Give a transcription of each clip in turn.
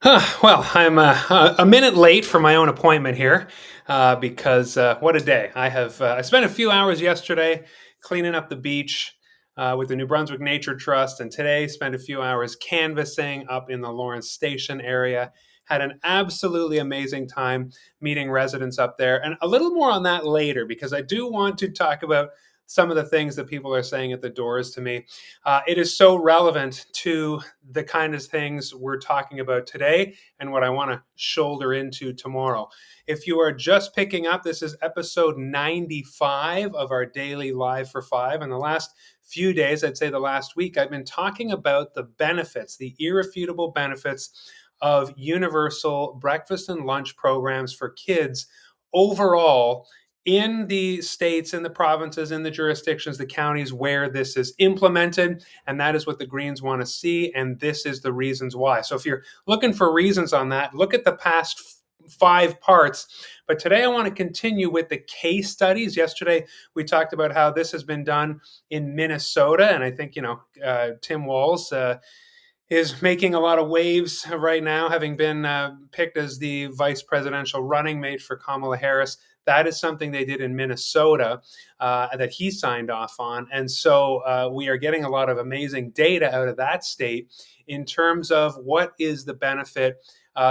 Well, I'm a minute late for my own appointment here because what a day. I spent a few hours yesterday cleaning up the beach with the New Brunswick Nature Trust, and today spent a few hours canvassing up in the Lawrence Station area. Had an absolutely amazing time meeting residents up there, and a little more on that later because I do want to talk about some of the things that people are saying at the doors to me. It is so relevant to the kind of things we're talking about today and what I want to shoulder into tomorrow. If you are just picking up, this is episode 95 of our daily Live for Five. And the last few days, I'd say the last week, I've been talking about the benefits, the irrefutable benefits of universal breakfast and lunch programs for kids overall in the states, in the provinces, in the jurisdictions, the counties where this is implemented. And that is what the Greens want to see. And this is the reasons why. So if you're looking for reasons on that, look at the past five parts. But today I want to continue with the case studies. Yesterday we talked about how this has been done in Minnesota. And I think, Tim Walz is making a lot of waves right now, having been picked as the vice presidential running mate for Kamala Harris. That is something they did in Minnesota that he signed off on. And so we are getting a lot of amazing data out of that state in terms of what is the benefit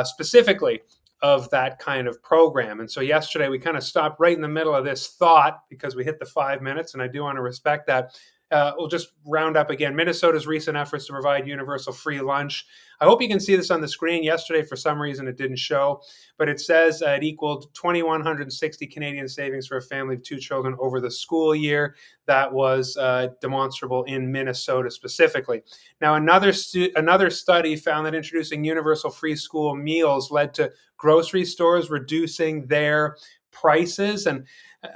specifically of that kind of program. And so yesterday we kind of stopped right in the middle of this thought because we hit the 5 minutes, and I do want to respect that. We'll just round up again. Minnesota's recent efforts to provide universal free lunch. I hope you can see this on the screen. Yesterday, for some reason, it didn't show, but it says it equaled 2,160 Canadian savings for a family of two children over the school year. That was demonstrable in Minnesota specifically. Now, another study found that introducing universal free school meals led to grocery stores reducing their prices. And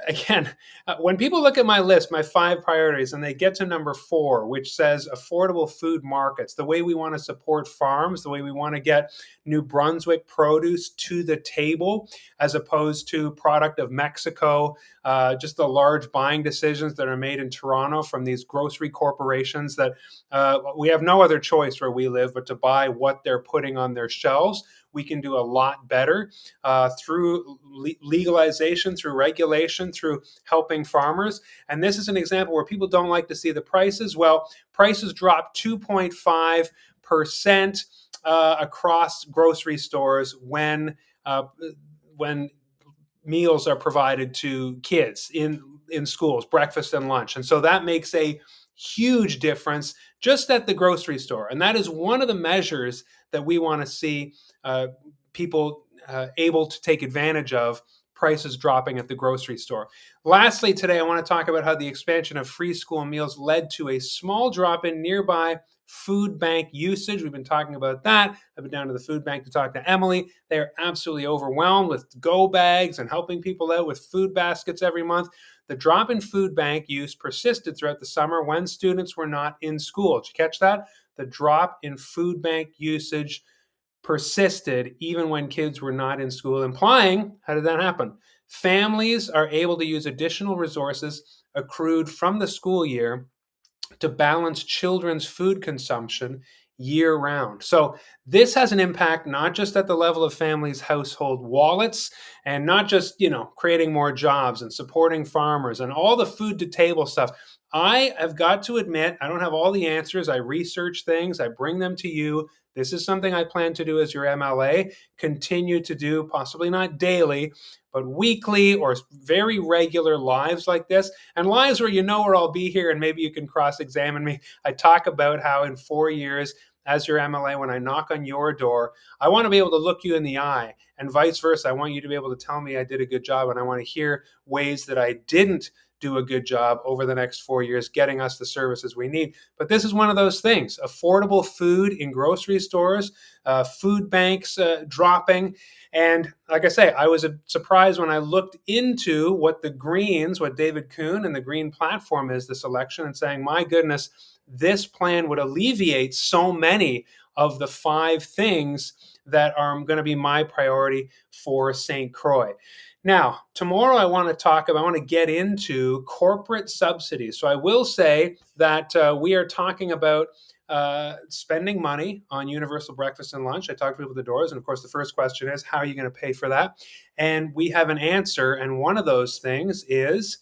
again, when people look at my list, my five priorities, and they get to number four, which says affordable food markets, the way we want to support farms, the way we want to get New Brunswick produce to the table, as opposed to product of Mexico, just the large buying decisions that are made in Toronto from these grocery corporations that we have no other choice where we live but to buy what they're putting on their shelves. We can do a lot better through legalization, through regulation, through helping farmers. And this is an example where people don't like to see the prices. Well, prices dropped 2.5% across grocery stores when meals are provided to kids in schools, breakfast and lunch. And so that makes a huge difference just at the grocery store. And that is one of the measures that we want to see people able to take advantage of, prices dropping at the grocery store. Lastly, today I want to talk about how the expansion of free school meals led to a small drop in nearby food bank usage. We've been talking about that. I've been down to the food bank to talk to Emily. They're absolutely overwhelmed with go bags and helping people out with food baskets every month. The drop in food bank use persisted throughout the summer when students were not in school. Did you catch that? The drop in food bank usage persisted even when kids were not in school, implying, how did that happen? Families are able to use additional resources accrued from the school year to balance children's food consumption year round. So this has an impact not just at the level of families' household wallets and not just, creating more jobs and supporting farmers and all the food to table stuff. I have got to admit, I don't have all the answers. I research things, I bring them to you. This is something I plan to do as your MLA, continue to do, possibly not daily, but weekly or very regular lives like this, and lives where where I'll be here and maybe you can cross-examine me. I talk about how in 4 years as your MLA, when I knock on your door, I want to be able to look you in the eye, and vice versa. I want you to be able to tell me I did a good job, and I want to hear ways that I didn't do a good job over the next 4 years getting us the services we need. But this is one of those things. Affordable food in grocery stores, food banks dropping. And like I say, I was surprised when I looked into what the Greens, what David Kuhn and the Green platform is this election, and saying, my goodness, this plan would alleviate so many of the five things that are going to be my priority for Saint Croix. Now, tomorrow I want to get into corporate subsidies. So I will say that we are talking about spending money on universal breakfast and lunch. I talk to people at the doors, and of course, the first question is, how are you going to pay for that? And we have an answer, and one of those things is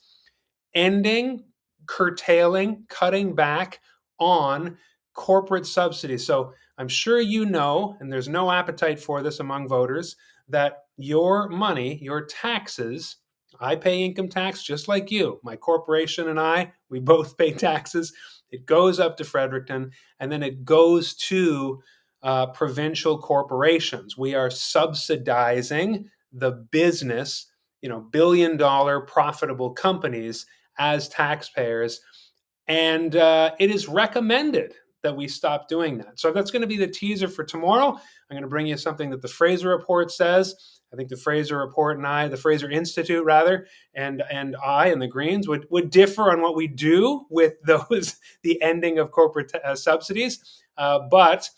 ending, curtailing, cutting back on corporate subsidies. So I'm sure you know, and there's no appetite for this among voters, that your money, your taxes, I pay income tax just like you. My corporation and I, we both pay taxes. It goes up to Fredericton, and then it goes to provincial corporations. We are subsidizing the business, billion-dollar profitable companies as taxpayers. And it is recommended that we stop doing that. So that's going to be the teaser for tomorrow. I'm going to bring you something that the Fraser Report says. I think the Fraser Report and I, the Fraser Institute rather, and I and the Greens would differ on what we do with the ending of corporate subsidies. But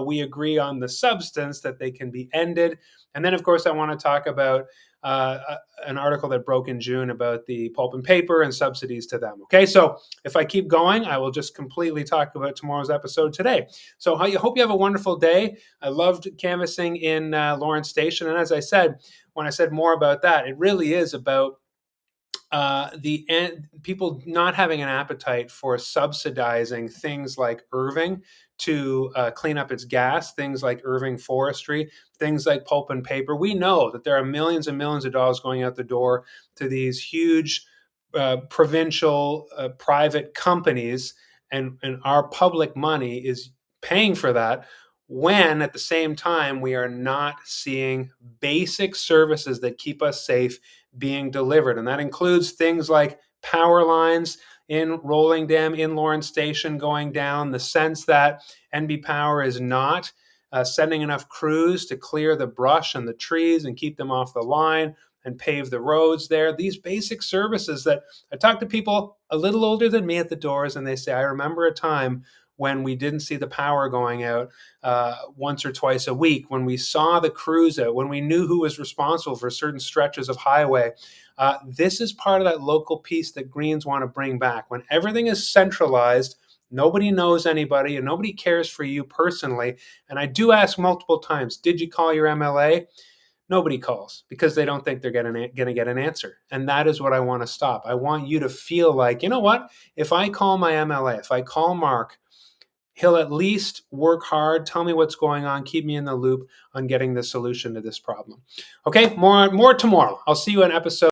we agree on the substance that they can be ended. And then, of course, I want to talk about an article that broke in June about the pulp and paper and subsidies to them. Okay, so if I keep going, I will just completely talk about tomorrow's episode today. So I hope you have a wonderful day. I loved canvassing in Lawrence Station. And as I said, when I said more about that, it really is about people not having an appetite for subsidizing things like Irving to clean up its gas, things like Irving Forestry, things like pulp and paper. We know that there are millions and millions of dollars going out the door to these huge provincial private companies, and our public money is paying for that, when at the same time we are not seeing basic services that keep us safe being delivered. And that includes things like power lines in Rolling Dam, in Lawrence Station going down, the sense that NB Power is not sending enough crews to clear the brush and the trees and keep them off the line and pave the roads there. These basic services that I talk to people a little older than me at the doors, and they say, I remember a time when we didn't see the power going out once or twice a week, when we saw the crews out, when we knew who was responsible for certain stretches of highway. This is part of that local piece that Greens want to bring back. When everything is centralized, nobody knows anybody and nobody cares for you personally. And I do ask multiple times, did you call your MLA? Nobody calls because they don't think they're going to get an answer. And that is what I want to stop. I want you to feel like, you know what? If I call my MLA, if I call Mark, he'll at least work hard, tell me what's going on, keep me in the loop on getting the solution to this problem. Okay, more tomorrow. I'll see you in episode